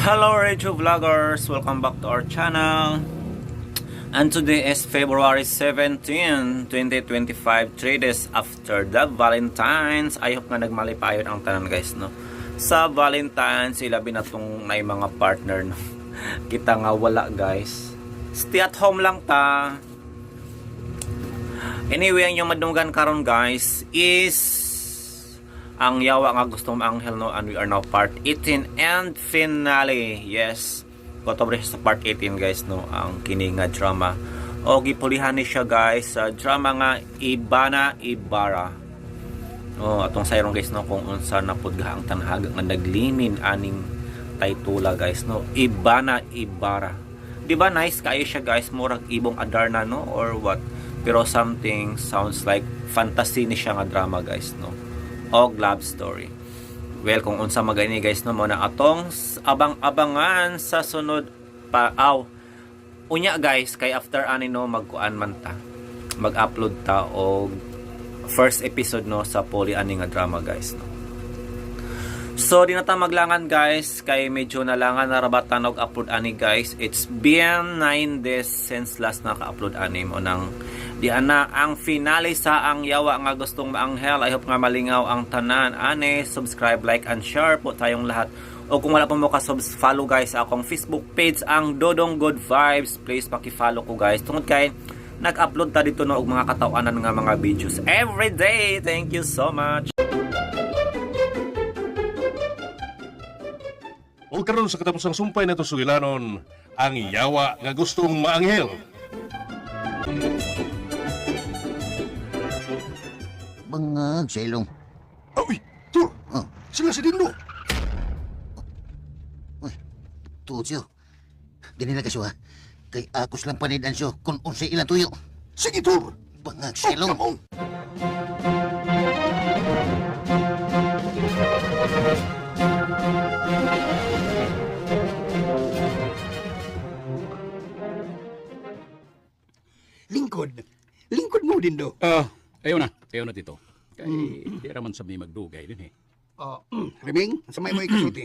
Hello Radio Vloggers! Welcome back to our channel. And today is February 17, 2025, 3 days after the Valentine's. I hope nga nagmalipayon ang tanan guys, no? Sa Valentine's, ilabi na itong na mga partner, no? Kita nga wala guys. Stay at home lang ta. Anyway, ang yung madungan karon guys is ang yawa nga gusto mo anghel, no? And we are now part 18 and finale. Yes, kotobre sa part 18 guys, no? Ang kini nga drama o gipulihan ni siya guys sa drama nga Ibana Ibara. Atong sayrong guys, no, kung unsa na pud ang tanhag nga naglimin aning taytula guys, no? Ibana Ibara. Di ba nice kayo siya guys, murag ibong Adarna, no, or what? Pero something sounds like fantasy ni siya nga drama guys, no? O love story. Well, kung unsa magani guys, no, mo na atong abang-abangan sa sunod pa unya guys, kay after ani, no, magkuan man ta, mag-upload ta og first episode, no, sa poly ani nga drama guys, no. So di na ta maglangan guys, kay medyo nalangan na rabatan og upload ani guys. It's been 9 days since last naka-upload ani mo nang di ana ang finale sa ang yawa nga gustong maanghel. I hope nga malingaw ang tanan ani. Subscribe, like and share po tayong lahat. O kung wala pa mo ka-follow guys akong Facebook page, ang Dodong Good Vibes, please paki-follow ko guys. Tungod kay nag-upload ta dito, no, og mga katawanan nga mga videos every day. Thank you so much. O karon sa katapusang sumpay na sugilanon, ang yawa nga gustong maanghel. Bangag, Silong. Uy, Tur! Oh. Sila si Dindo! Uy, tuod siyo. Ganun na kaso ha. Kay akos lang panidan siyo kung unsay ilang tuyo. Sige, Tur! Bangag, Oh, Silong. come on! Lingkod mo din do. Ayaw na tito. Kay di raman sa may magdugay din eh. Reming, sa may mo ikasuti.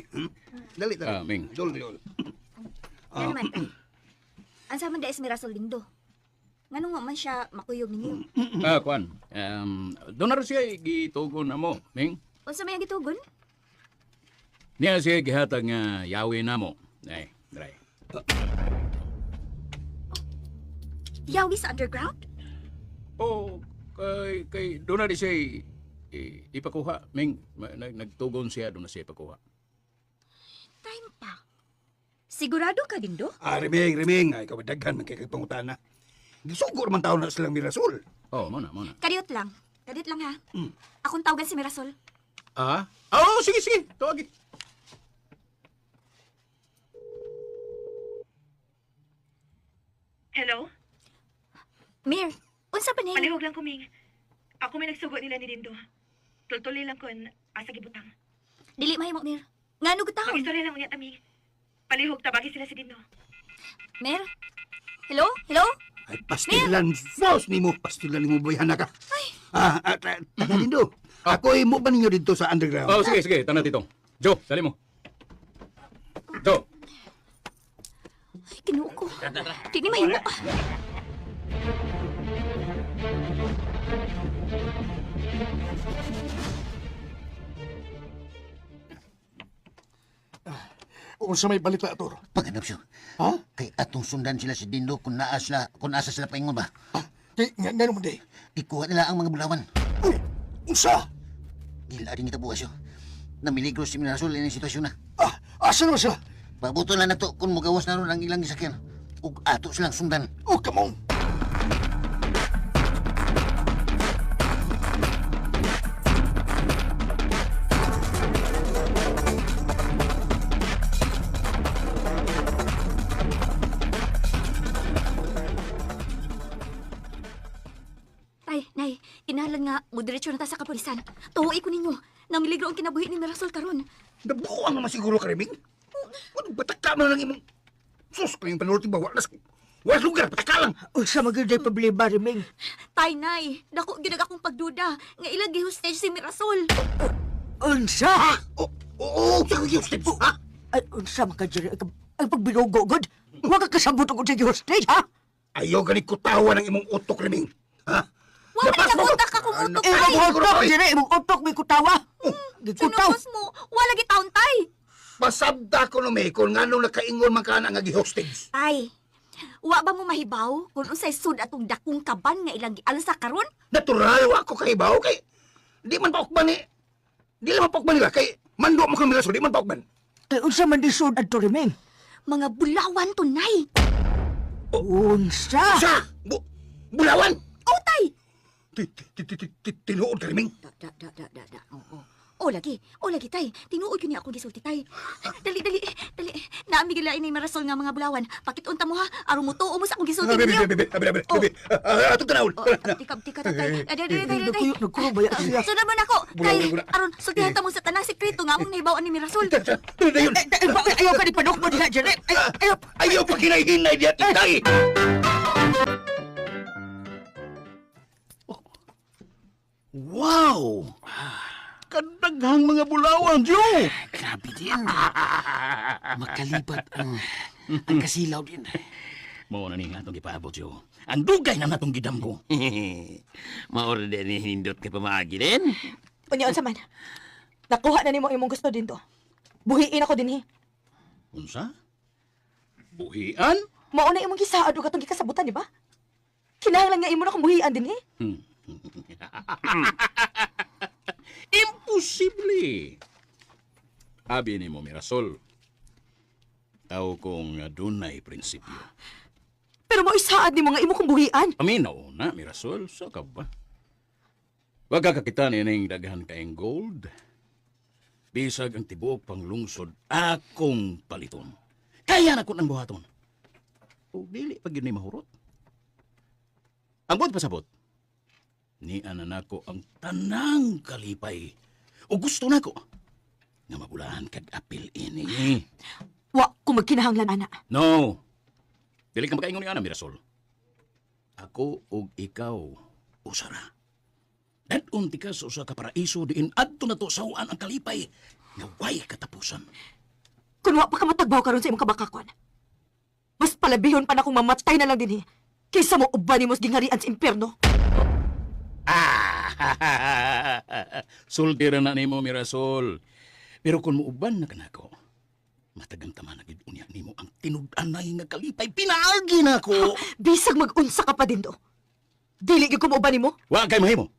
Dali. Ming. Dol. Ano naman tay? Ang sama da Esmerasol lindo. Ngano nga man siya makuyog ninyo? Kwan. Doon na rin siya gitugon na mo, Ming. Unsa may gitugon? Niya siya gihatag nga yawi na mo. Ay, dry. Yawi sa underground? Oh, kay doon na rin siya ipakuha, Ming. Nagtugon siya, doon na siya ipakuha. Time pa. Sigurado ka dindo? Reming. Ay, ikaw daghan man kay pangutana. Gisugor man taon na silang Mirasol. Oh, muna. Kadiyot lang ha. Akong tawagan si Mirasol. Sige. Tawagin. Hello? Mir, unsa pa niya? Palihog lang kuming. Ako may nagsugot nila ni Dindo. Tultuloy lang ko asa gibutang. Dili mahimo, Mir. Ngano gutahon? Mag-istorya lang unya tami. Palihog tabagi sila si Dindo. Mir? Hello? Ay, pastilan false ni mo. Pastilan ni mo boyhana ka. Taga din do. Ako mo ba ninyo dito sa underground? Oh, sige. Tana tito. Jo, dali mo. Jo. Ay, kinuha ko. Di ni mahimo. Unsa may balita, Tur? Panganap siyo. Ha? Kay atong sundan sila si Dindo kung asa sila paingon ba. Nga mo di. Ikuha nila ang mga bulawan. Uy, unsa? Gila rin kita bukas yun. Namiligro si Mirasol in sitwasyon na. Asa naman sila? Pabuto lang na to kung magawas na ron ang ilang gisakyan. Ug ato silang sundan. Oh, come on! Nay, kinahanglan nga mudiretso na ta sa kapulisan. Tuhoy ko ninyo. Nang miligro ang kinabuhi ni Mirasol karon. Nabukuan naman siguro ka, Reming. Batak mo lang imong... Sus, kayong panulti ba? Walas lugar, pataka lang. Sa maganda problema, Reming. Tay, nay, dako ginag akong pagduda. Nga ilang gi-hostage si Mirasol. Unsa? Oo, sige, Justin. Ha? Ay, unsa man ka, Jerry? Ang pagbinugo, God. Huwag ka kasabot ako sa hostage, ha? Ayaw ganit ko tawa ng imong utok, Riming. Ha? Wala Lapas na mo ko! utak akong utok, Eh, tay. imong utok, Jerry. Imong utok, may kutawa. Gikutaw. Sinubos mo. Wala gitaon, tay. Pasabda ko no, May, kung nga nung nakaingon man ka na nga gi-hostage. Tay, wa ba mo mahibaw kung unsay sud atong dakong kaban nga ilang gialsa karon? Natural, wa ko kahibaw kay di man paukban ni. Di lang paukban nila kay mando mo kami laso, di man paukban. Eh, unsa man disod at Riming? Mga bulawan tunay. Unsa? Sa! Bulawan! Oh, tay. Tinuod ka, Riming. Da. Oo. O lagi, tay. Tinuod yun ni akong gisulti, tay. Dali. Naami gila ini marasol nga mga bulawan. Pakitunta mo ha, aron mo tuo mo sa akong gisulti ninyo. Bebe. Ato tanaw. Tika, tay. Day. Nagkurubaya siya. Sunod man ako. Tay, Bulawan. aron sultihan ta mo sa tanang sekreto nga among nahibawan ni Mirasol. Dayon. Ayaw ka ni Padok mo diha, Jerry. Ayaw. Ayaw pa kinay-hinay diya titay. Wow! Kadaghang mga bulawan, Joe! Grabe din. Makalipat ang kasilaw din. Mao na ni nga itong ipaabot, Joe. Ang dugay na natong gidam ko. Maor din ni hindot ka pamagi din. Unya unsa man. Nakuha na nimo imong gusto din to. Buhiin ako din Unsa? Buhian? Mao na imong gisaad og atong gikasabutan, di ba? Kinahanglan nga imo na kong buhian din Imposible! Abi ni mo, Mirasol. Tao kong dunay prinsipyo. Pero mo isaad nimo nga imo kong buhian. Aminaw na, Mirasol. Sa ka ba? Wag kakakita ni ng daghan kaing gold. Bisag ang tibuok pang lungsod akong paliton. Kaya na ko ng buhaton. O dili pag yun ay mahurot. Ang buot pasabot. Ni ananako ang tanang kalipay. O gusto nako nga mabulahan kag apil ini. Wa ko magkinahanglan ana. No. Dili ka makaingon ni ana, Mirasol. Ako ug ikaw usara. Dadun ti ka sa usa ka paraiso diin adto na to sawaan ang kalipay nga way katapusan. Kun wa pa ka matagbaw karon sa imong kabakakon. Mas palabihon pa na kung mamatay na lang din kaysa mo uban nimo sa gingarian sa impyerno. Sultira na nimo, Mirasol. Pero kung muuban na kanako, matagang tama na gid unya nimo ang tinud-anay nga kalipay. Pinaagi na ko. Bisag mag-unsa ka pa din do. Dili gyud ko mo uban nimo. Wa kay mahimo.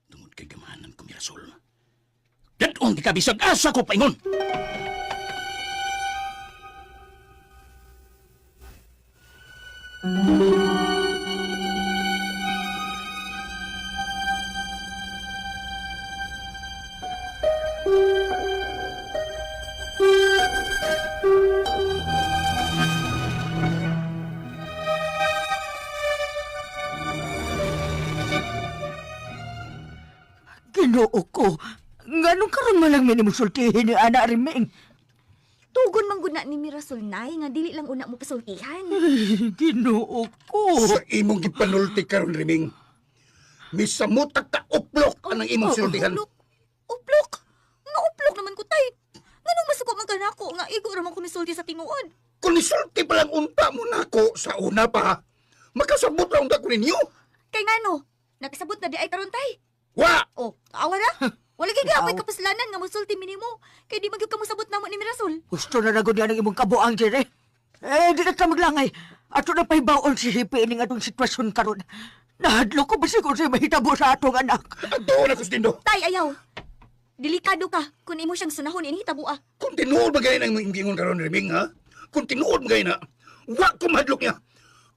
Tungod kay gamahanan ko, Mirasol. Dadon di ka bisag asa ko paingon. Ginoo ko. Nganong karon man lang minimo sultihin ni Ana Riming. Tugon man gud na ni Mirasol, nay, nga dili lang una mo pasultihan. Ginoo ko. Sa imong gipanulti karon, Riming. Misamutak ka uplok anang imong sultihan. Uplok? Nga uplok naman ko, tay. Nganong masuko man ka nako nga igo ra man kumisulti sa tinuod. Kung nisulti pa lang unta mo nako sa una pa, makasabot lang unta ko ninyo. Kay ngano? Nakasabot na di ay karon, tay. Wa! Oh, awa na. Wala kay gapoy kapaslanan nga musulti minimo. Kay di magyud ka musabot namo ni Mirasol. Gusto na nagod yan ang imong kabuang, Jerry. Di na ta maglangay. Ato na pahibaon si Hipi ining atong sitwasyon karon. Nahadlo ko ba siguro siya mahitabo sa atong anak? Doon ako, Stindo. Tay, ayaw. Delikado ka kung imo siyang sunahon ini hitabo. Kung tinuod ba gaya ng imong karon, Riming, ha? Kung tinuod ba gaya na, wa ko mahadlok niya.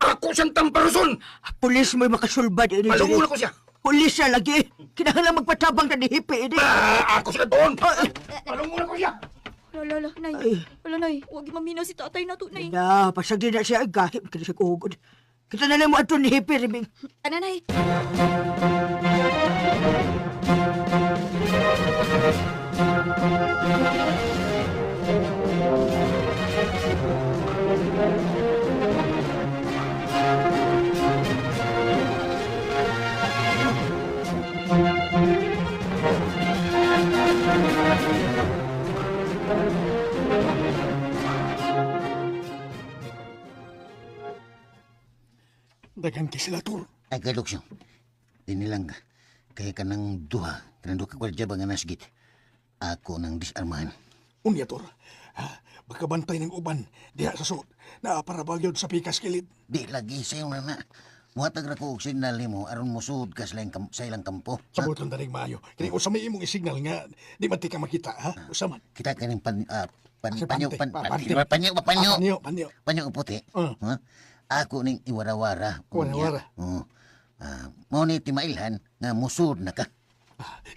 Ako siyang tamparason. Pulis mo'y makasulbad ini, Jerry. Malungon ako siya. Pulis siya lagi. Kinahanglan magpatabang na ni Hipi ini. Ako siya doon. Malungon ako siya. Lolo, nay. Ay. Wala, nay. Huwag maminaw si tatay na to, nay. Na, pasag din na siya ay gahim. Kaya siya kuhugod. Kita na lang mo ato ni Hipi, Riming. Ano, nay? Dagan kay sila, Tor. Ay, kaluksyo. Dinilang kaya ka ng duha ka kwardiya ba nga nasgit. Ako nang disarmahan. Unya, Tor. Magkabantay ng uban, diha sa suot, na para bagyod sa pikas kilid. Di lagi sa'yo na na. Muhatag ra ko og signal nimo aron musud ka sa ilang kampo. Ha? Sabuton tanig maayo. Kini usa may imong isignal nga, di man ti ka makita, ha? Usa man. Kita kaning Kasi panyo Panyo. panyo puti. Ah. Ha? Ako ning iwara-wara. Iwara-wara? Oo. Mo ni timailhan nga musud na ka.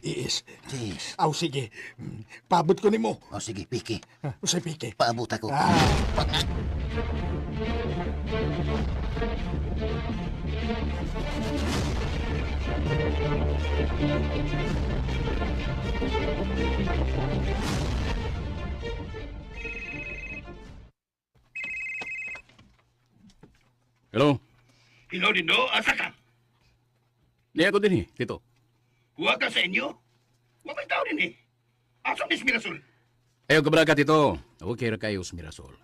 Iis. Sis. Aw, sige. Paabot ko nimo. O sige, piki. Usay pike. Paabot ako. Hello? Hello, Dindo. Asa ka? Di ako din Tito. Huwag ka sa inyo. Huwag may tao din Asa ni Mirasol? Ayaw ka ka, Tito. Okay ra kayo sa Mirasol.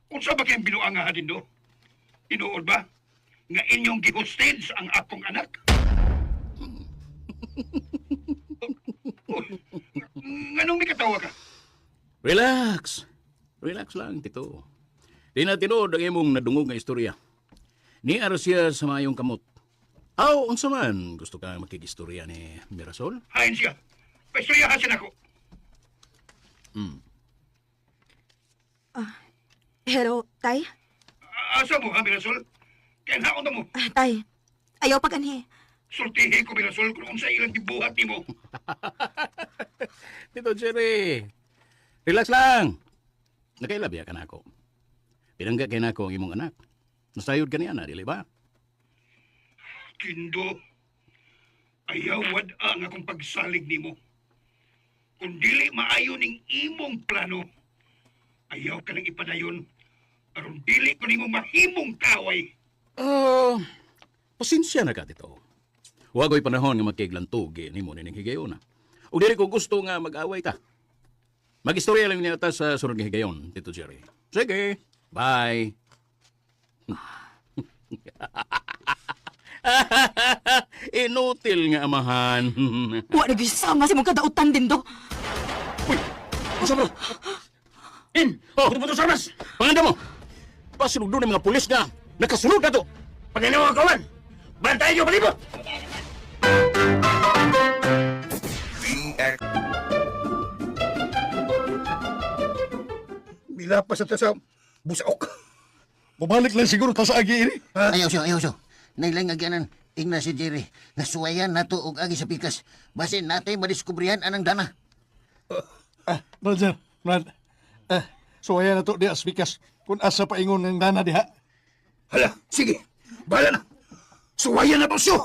Kung sa ba kayong binuang nga, Dindo? Tinuod ba? Nga inyong gihostage ang akong anak? Nganong may katawa ka? Relax. Relax lang, Tito. Di na tinood ang imong nadungog nga istorya. Ni siya sa mayong kamot. Aw, unsa man gusto ka makigistorya ni Mirasol? Hain siya. Paistoryahan ako. Hello, Tay? Asa mo, ha, Mirasol? Kaya naon na mo. Tay, ayaw pa ganhi. Sultihin ko, Mirasol, kung sa ilang gibuhat ni mo. Tito Jerry, relax lang. Nakailabya ka na ako. Pinangga kay na ako ang imong anak. Nasayod ka niya na, dili ba? Kindo, ayawad ang akong pagsalig nimo. Kung dili maayo ning imong plano, ayaw ka nang ipadayon aron dili ko nimo mahimong kaway. Pasensya na ka, Tito. Huwag ko'y panahon nga magkiglantugi ni mo nining higayon. O dili ko gusto nga mag-away ta. Mag-istorya lang niya ta sa sunod nga higayon, Tito Jerry. Sige, bye. Inutil nga amahan. Wa nagisama si mong kadautan din do. Uy! Ano bro? Oh, puto sa armas! Panganda mo! Pasinugdo ng mga pulis nga nakasunod na to! Pagkanawa kawan, bantayan niyo palibot! Milapas at sa busaok. Babalik lang siguro ta sa agi ini. Ayaw siya. Nailang agyanan, ingna si Jerry. Nasuwayan nato og agi sa pikas. Basin natay madiskubrihan anang dana. Brad. So ayan na to di aspikas. Kung asa pa ingon ng dana diha. Hala, sige, bahala na. Suwayan na po siyo!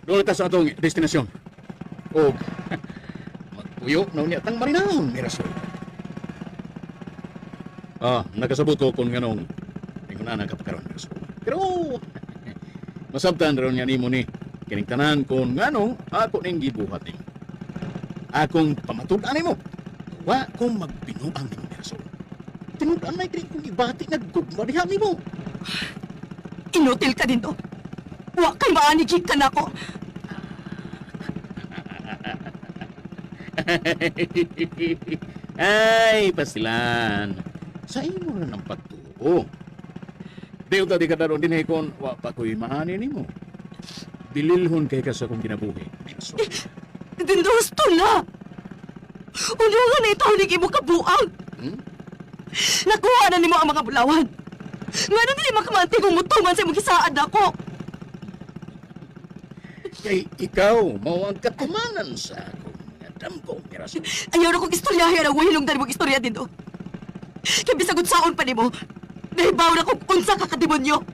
Doon ta sa atong destinasyon. O, magpuyo na unya tang marinahon, Mirasol. Nakasabot ko kung ganong ingunanan ka pagkaroon, Mirasol. Pero, masabtan ron nga nimo ni kining tanan kung ganong ako ning gibuhat nimo. Akong pamatudan nimo. Wa kong magbinuang nimo, Mirasol. Tinudan may kri kong ibati naggugma diha nimo. Inutil ka din do. Wa kay maanigig ka na ko. Ay, pasilan. Sa imo na ng pagtuo. Diyo tadi ka daron din kon wa pa ko'y maani nimo. Dililhon kay ka sa kong kinabuhi. Dindo gusto na. Unya nga na itaw ni mo kabuang. Nakuha na nimo ang mga bulawan. Nga nang hindi makamanti kong mutungan sa imong gisaad ako. Kay ikaw, mao ang katumanan sa akong nadam ko, Mirasol. Ayaw na kong istoryahin ang wahilong dali mong istorya din do. Kaya bisagot saon pa nimo. Nahibaw na kung unsa ka kademonyo.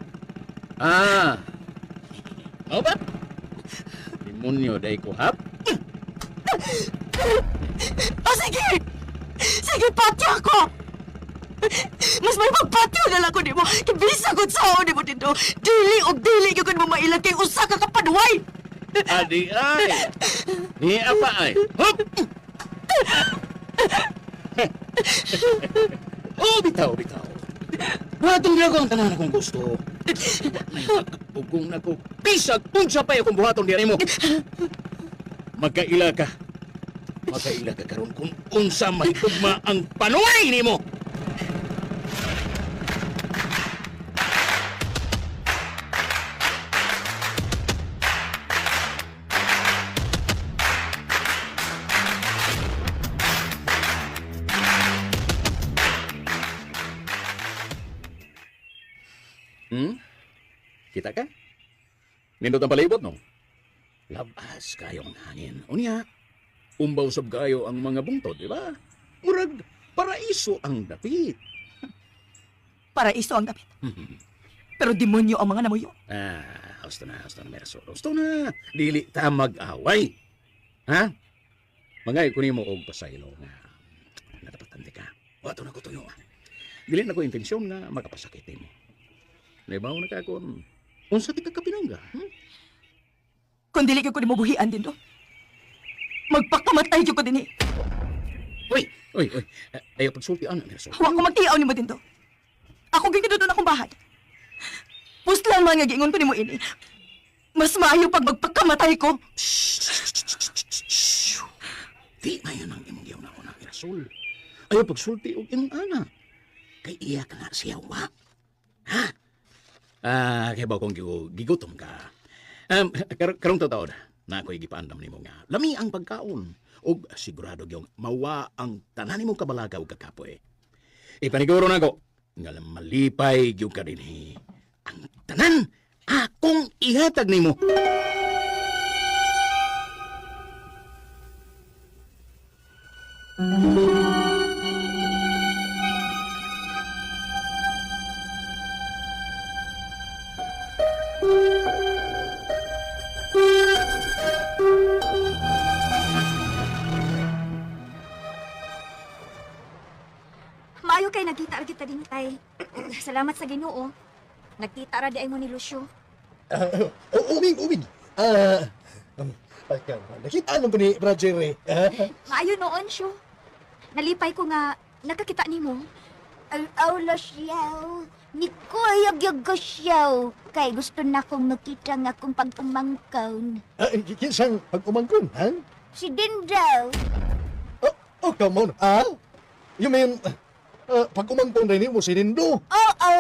Mao ba? Demonyo day ko hap? Sige! Sige, patya ko! Mas may magpatyo na lang ko di mo. Kibisa ko sa ni mo dito. Dili o dili ka mo mailan kay usa ka kapaduway. Adi ay! Ni apa ay? Hup! Oh, bitaw, bitaw. Buhaton niya ko ang tanan akong gusto. May pagkugong na ko. Bisag, unsa pa akong buhaton niya mo. Magkaila ka. Magkaila ka karon kung unsa may tugma ang panuway ni mo. Kita ka? Nindot ang palibot, no? Labas kayong hangin. Unya, umbaw sab kayo ang mga bungtod, di ba? Murag, paraiso ang dapit. Paraiso ang dapit. Pero demonyo ang mga namuyo. Gusto na, Merso. Gusto na. Dili ta mag-away. Ha? Mangay ko mo og pasaylo nga natapatan ka. Wato na ko tuyo. Dili na ko intensyon nga makapasakit mo. Naibaw na ka kon. Unsa ti kakapinangga? Kung dili ko ni mo buhian din do. Magpakamatay ko din eh. Uy. Ayaw pagsultian, Merso. Huwag ko magtiyaw ni mo din do. Ako ginkinudo na akong bahay. Puslan mga gingon ko ni mo ini. Mas maayo pag magpakamatay ko. Di ngayon ang imong giyaw na ako na, Mersul. Ayaw pagsulti og imong ana. Kay iya ka na siya, wa? Ha? Kaya ba kung gigutom ka? Karong tataod, na ako'y gipaandam ni mo nga. Lami ang pagkaon. O sigurado yung mawa ang tanan ni mong kabalagaw kakapoy. Ipaniguro na ko, nga malipay yung ka din ang tanan akong ihatag ni mo. Maayo kay nagkita ra kita din tay. Salamat sa Ginoo. Nagkita ra di ay mo ni Lucio. Uming. Nakita naman ni Roger eh. Maayo noon siyo. Nalipay ko nga nakakita nimo. Al-awla siyaw. Ni Kuya Gyagosyaw. Kay gusto na akong makita nga akong pag-umangkawn. Kinsang pag-umangkon, ha? Si Dindaw. Oh, come on, You mean, pag-umangkon rin mo si Dindo? Oo.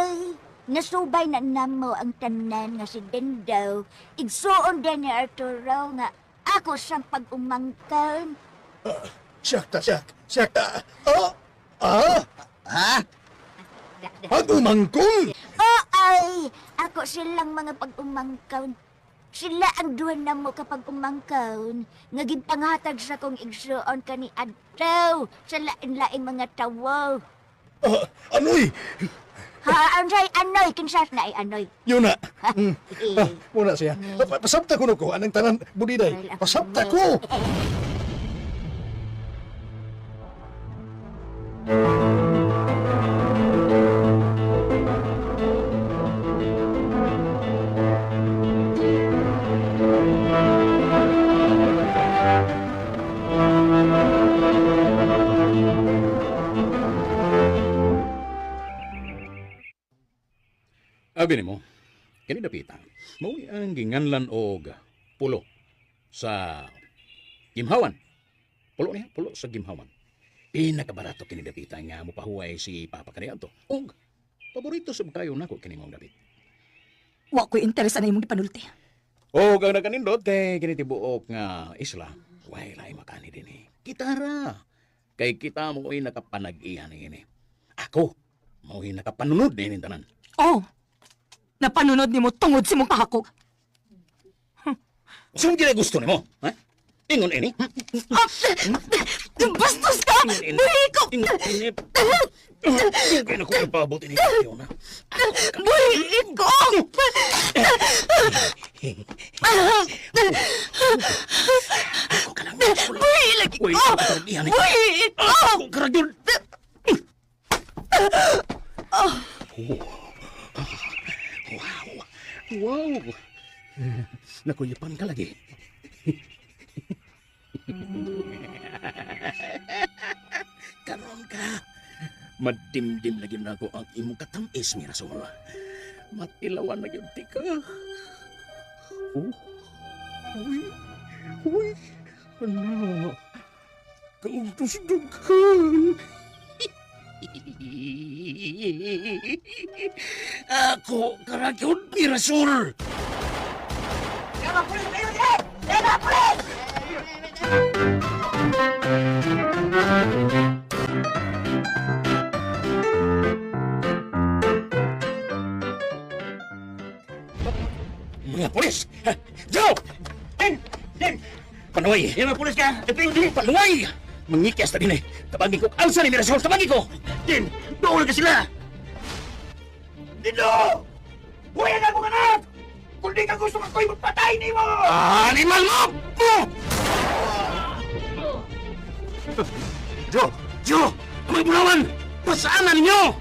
Nasubay na namo ang tanan nga si Dindaw. Igsuon din ni Arturo nga ako siyang pag-umangkawn. Siyak ta. Ha? Pag-umangkon? Oo. Ako silang mga pag-umangkawn. Sila ang duwan na mo kapag umangkawn. Nga ginpanghatag sa kong igsuon ka ni Adlaw sa lain-laing mga tawo. Anoy? Anoy, kinsas na ay anoy. Yun na. Muna siya. Pasabta ko ko, anang tanan, budiday. Pasabta ko! Abi ni mo, kinidapitan. Mauwi ang ginganlan og pulo sa Gimhawan. Pulo sa Gimhawan. Pinakabarato kinidapitan nga mupahuway si Papa kaniadto. Og paborito sa kayo nako kini mong dapit. Wa ko'y interes na imong ipanulti. Og ang nakanindot kay kinitibuok nga isla, way lay makani din Gitara. Kay kita mo ay nakapanag-ihan ini. Ako, mo ay nakapanunod din tanan. Oh, napanunod ni mo tungod si mong kahakog. Saan gila gusto ni mo? Ha? Ingon ini? Bastos ka! Buhi ko! Ingon ini? Kaya na ko napabot ini kayo na. Buhi ko! Ako ka lang. Buhi lagi Uy, katarbihan ito. Uy! Ako, karagyon. Wow. Nakuyapan ka lagi. Karon ka. Madimdim lagi na ako ang imong katamis, Mirasol. Matilawan na yun, tika. Oh. Uy. Ano? Kauntos dugan. Ako, karagyon, Mirasol. Mga pulis! Joe! Den! Panuay! Yung mga pulis ka! Panuay! Mangikias na din eh! Tabangin ko! Alsa ni Mirasol! Tabangin ko! Den! Doon ka sila! Dino! Buhay na akong anak! Kung di ka gusto ako'y magpatay ni mo! Animal mo! Joe! Amay bulawan! Pasaan na ninyo!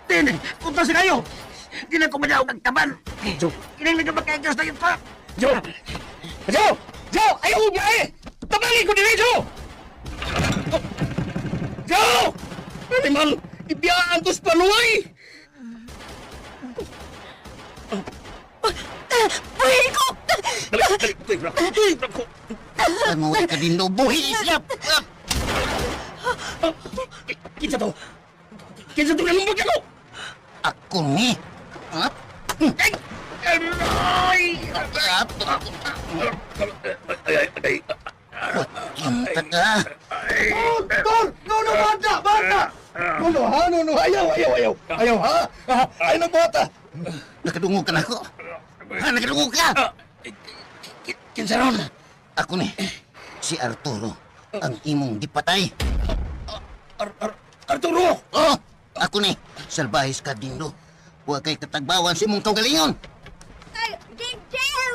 Den! Punta si kayo! Di na ko madaw nagtaban! Joe! Kinang nagabakayagos na yun pa! Joe! Ayaw mo ba eh! Tabangin ko din eh, Joe! Joe! Animal! Ibiyaan ko sa panuay! Buhay ko! Dali, bro. Panuwi ka din, no? Buhi siya! Kinsa to? Kinsa to nalumbag ako? Ako ni! Ha? Kinta ka! Bata! No, ayaw, ha? Ayaw na bata! Nakadungog ka na ako! Ha? Nakadungog ka! Kinsa ron? Ako ni, si Arturo, ang imong dipatay. Arturo! Oh, ako ni, salbahis ka dindo. Huwag kay katagbawan si mong kaugalingon. Ay, Dingdaw!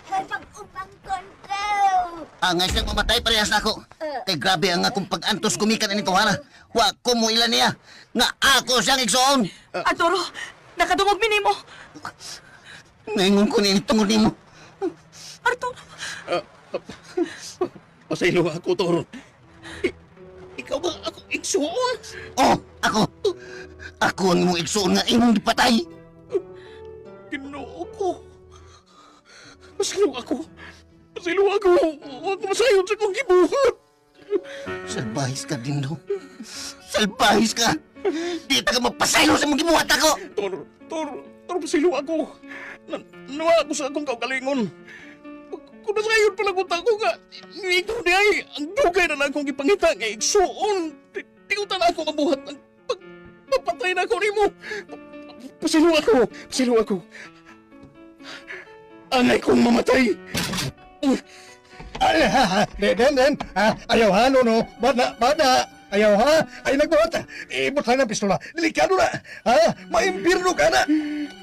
Pag-umangkon ko! Angay kang mamatay parehas na ako. Kay grabe ang akong pag-antos kumikan ni Tuhana. Huwag ko mo ilan niya. Nga ako siyang igsoon. Arturo, nakadungog mi nimo. Ngayon ko ni tungod ni mo. Arturo, Pasaylo ako, Toro. Ikaw ba ako igsuon? Oh, ako. Ako ang imong igsoon nga imong dipatay. Ginoo ko. Pasaylo ako. Huwag masayon sa kong gibuhat. Salbahis ka dindo. Salbahis ka. Di ta ka magpasaylo sa mong gibuhat ako. Toro, pasaylo ako. Nawa ako sa akong kaugalingon. Kung nasayon pala ko tako nga, ikaw di ay, ang dugay na lang akong ipangita nga igsuon. Tigutan ako mabuhat ng papatay na ako ni mo. Pasilo ako. Angay kong mamatay. Den, ayaw ha, no, bada, ayaw ha, ay nagbuhat, ibot lang ng pistola, delikado na, ha, maimpirno ka na.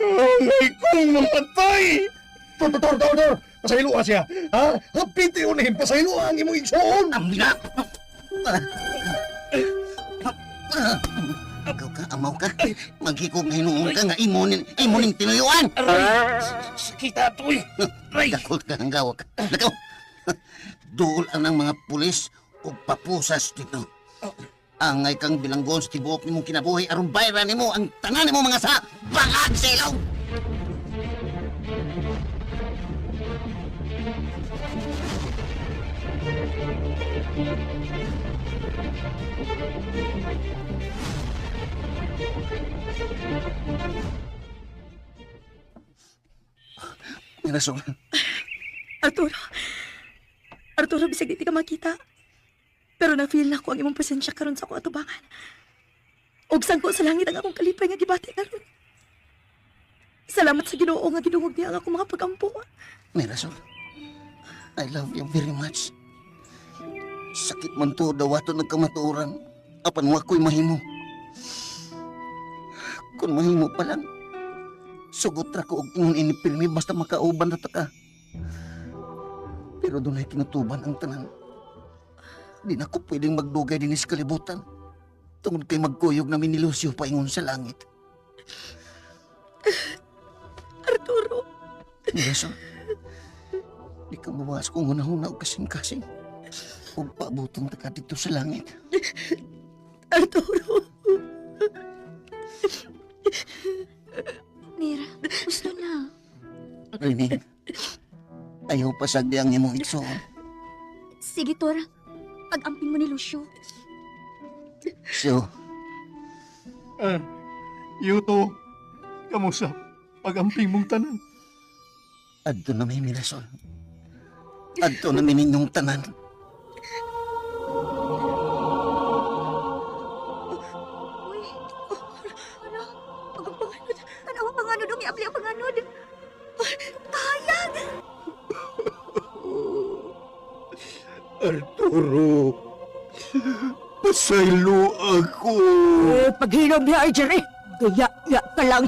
Angay kong mamatay. Tor, pasaylo ka siya, ha, hapiti unin, pasaylo ang imong igsoon. Ambina. Ikaw ka, amaw ka. Maghikog na hinuon ka nga imoning tinuyuan. Sakita to'y. Dakot ka ng gawak. Lakaw. Duol ang mga pulis o papusas dito. Angay kang bilanggon sa tibuok ni mong kinabuhi aron bayran ni mo ang tanan ni mo mga sa bangag sa ilaw. Mirasol. Arturo, bisag di ka makita. Pero na-feel na ko ang imong presensya karon sa akong atubangan. Og sangko sa langit ang akong kalipay nga gibati karon. Salamat sa Ginoo nga gidungog niya ang akong mga pagampo. Mirasol, I love you very much. Sakit man to, dawato nagkamatuoran. Apan wa ko'y mahimo. Kung mahimo pa lang, sugot ra ko og ingon ini pilmi basta makauban na ta ka. Pero doon ay kinutuban ang tanan. Di na ko pwedeng magdugay din sa kalibutan. Tungod kay magkuyog namin ni Lucio paingon sa langit. Arturo, Mirason, di ka mawas kung hunahuna o kasing-kasing. Huwag paabutong ta ka dito sa langit. Arturo. Mira, gusto na. Rini, ayaw pasagdi ang imong igsoon. Sige, Tor. Pag-amping mo ni Lucio. So, Yuto, kamusta? Pag-amping mong tanan. adto na may Mirason. Adto na may ninyong tanan. Uy, ano? Ano ang panganod? Ang iapli ang panganod. Kayag! Arturo, pasaylo ako. Paghinom niya ay Jerry. Gaya ka lang.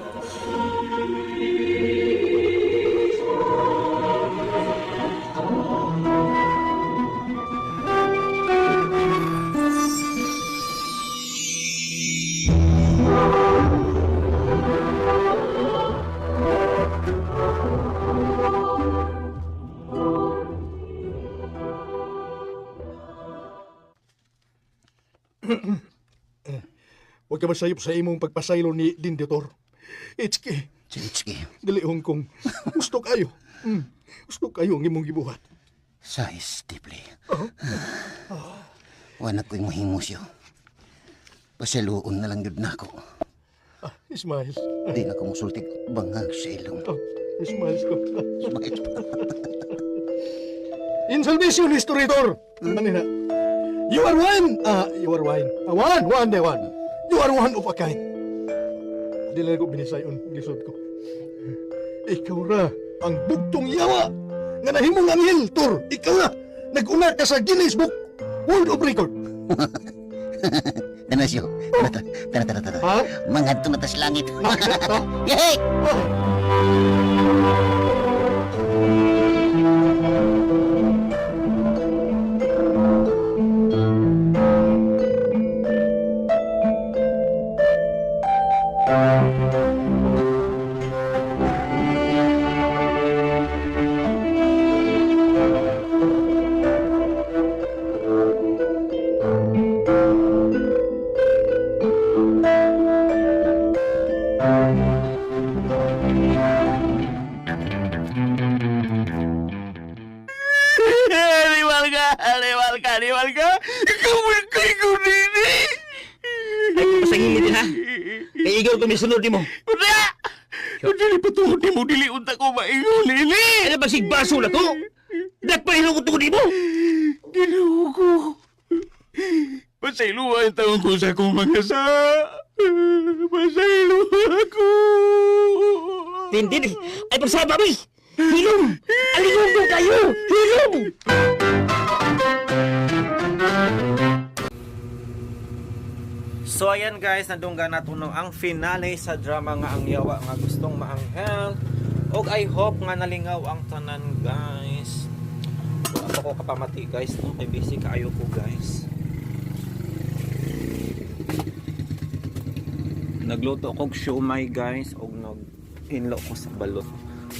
Huwag ka masayop sa imong pagpasaylo ni Dinditor. Itski, Chitski, dalihong kong gusto kayo. Gusto kayo ang imong gibuhat. sais, Tipli. Wala ko'y mahimosyo. Pasaluon na lang yun na ako. Ismail. Di na ko musultig bangag sa ilong. Ismail ko. Ismail. In salvation, historitor. Manina. You are one. You are one. One, day one. You are one of a kind. Di lang ko binisayon, gisod ko. Ikaw ra ang bugtong yawa nga nahimong anghel, Tor. Ikaw ra. Nag-una ka sa Guinness Book World of Record. Tanasyo. Tara. Ha? Mangadto na tas langit. Yay! Liwal ka! Ikaw ang kaligaw nini! Ay, pasangilid din, ha? Kay Igor ko may sunod ni mo. Una! Kung dili patungod ni mo, dili unta ko maingon, nini! Ano ba sigbaso na to? Nagpahinong ko tungod ni mo! Ginoo ko. Pasayluwa ang taong ko sa akong magkasa. Pasayluwa ko. Tintin, ay pagsama mi! Hilom! Alingom mo kayo! Hilom! So ayan guys, nadungga natunong ang finale sa drama nga ang yawa nga gustong maanghel. Og I hope nga nalingaw ang tanan guys. Ako ko kapamati guys, no? Kay busy kaayo ko guys. Nagluto kog siomay guys og nag-inlo ko sa balot.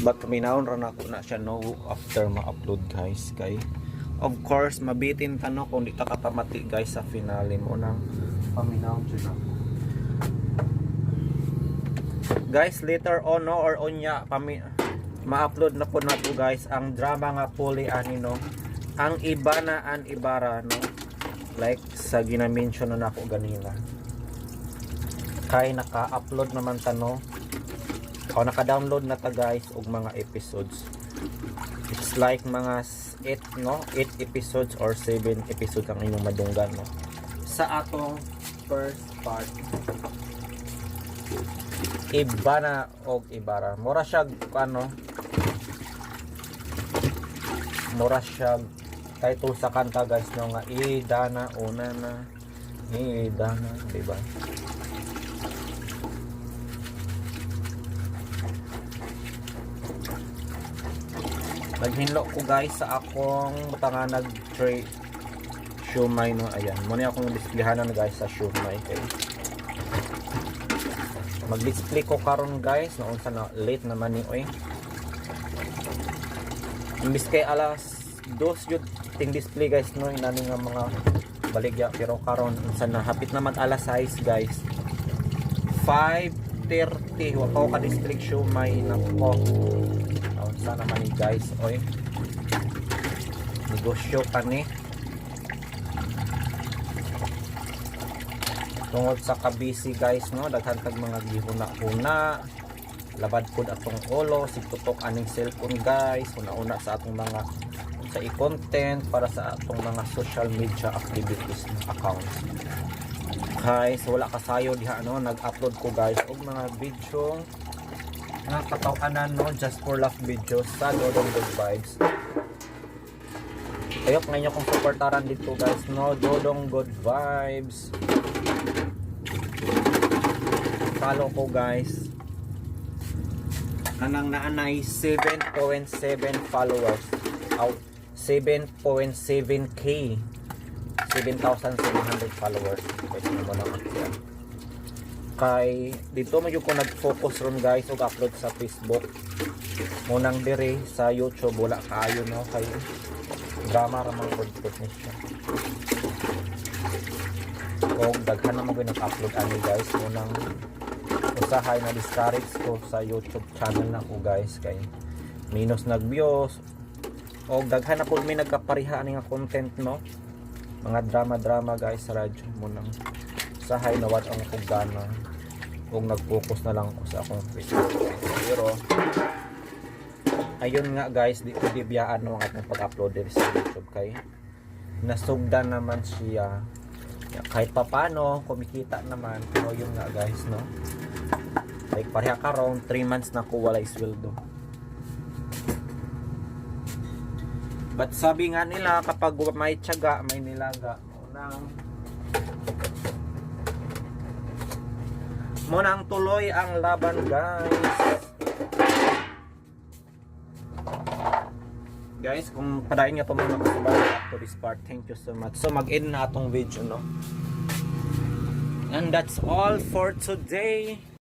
But minahon ra nako na siya no after ma-upload guys kay of course mabitin ta no kung di ta kapamati guys sa finale mo nang paminaw siya. Guys, later on no or onya ma-upload na po na to guys ang drama nga fully ani no. Ang Ibana and Ibarra no. Like sa gina-mention na ako ganina. Kay naka-upload naman ta no. O naka-download na ta guys og mga episodes. It's like mga 8 no, 8 episodes or 7 episodes ang inyong madunggan no. Sa atong first part Ibana og Ibarra. Mura siya ano? Mura siya title sa kanta guys no nga Idana una na Idana, di ba? Naghinlo ko guys sa akong butanga nag-tray siomay no. Ayan, muna akong displayhanan guys sa siomay kay. Mag-display ko karon guys na unsa na late naman ni oy. Imbis kay alas 2 yun ting display guys no, inani nga mga baligya, pero karon unsa na hapit naman alas 6 guys. 5:30 wa pa ko ka-display siomay nako. Unsa naman ni guys oy. Negosyo pa ni. Tungod sa kabisi guys no, daghan kag mga gihuna-huna. Labad pod atong ulo, sigtutok aning cellphone guys, una-una sa atong mga sa i-content para sa atong mga social media activities ng accounts. Guys, wala kasayo diha no, nag-upload ko guys og mga video nga katawanan no, just for laugh videos sa Dodong Good Vibes. Ayok ngayon kung supportaran dito guys no, Dodong Good Vibes. Follow ko guys. Kanang naanay 7.7 followers. 7.7k. 7,700 followers. Pwede mo lang yan. Kay dito mo yung ko nag-focus ron guys og upload sa Facebook. Munang dire sa YouTube wala kaayo no, kay drama ra man content ni siya. Og daghan na mo nag-upload ani guys, munang usahay na discourage ko sa YouTube channel na ko guys kay minus nag-views o daghan na po may nagkapariha nga content no, mga drama guys sa radyo mo nang usahay na wat ang kugana kung nag-focus na lang ko sa akong Facebook. Pero ayun nga guys, di ko dibiyaan no ang atong pag-upload din sa YouTube kay nasugdan naman siya kahit papano kumikita naman, pero yun nga guys no, like pareha karon 3 months na ko walay sweldo. But sabi nga nila kapag may tiyaga may nilaga. Munang tuloy ang laban guys. Guys, kung padayon nga pa mga kasabay up to this part, thank you so much. So mag-end na atong video no. And that's all for today.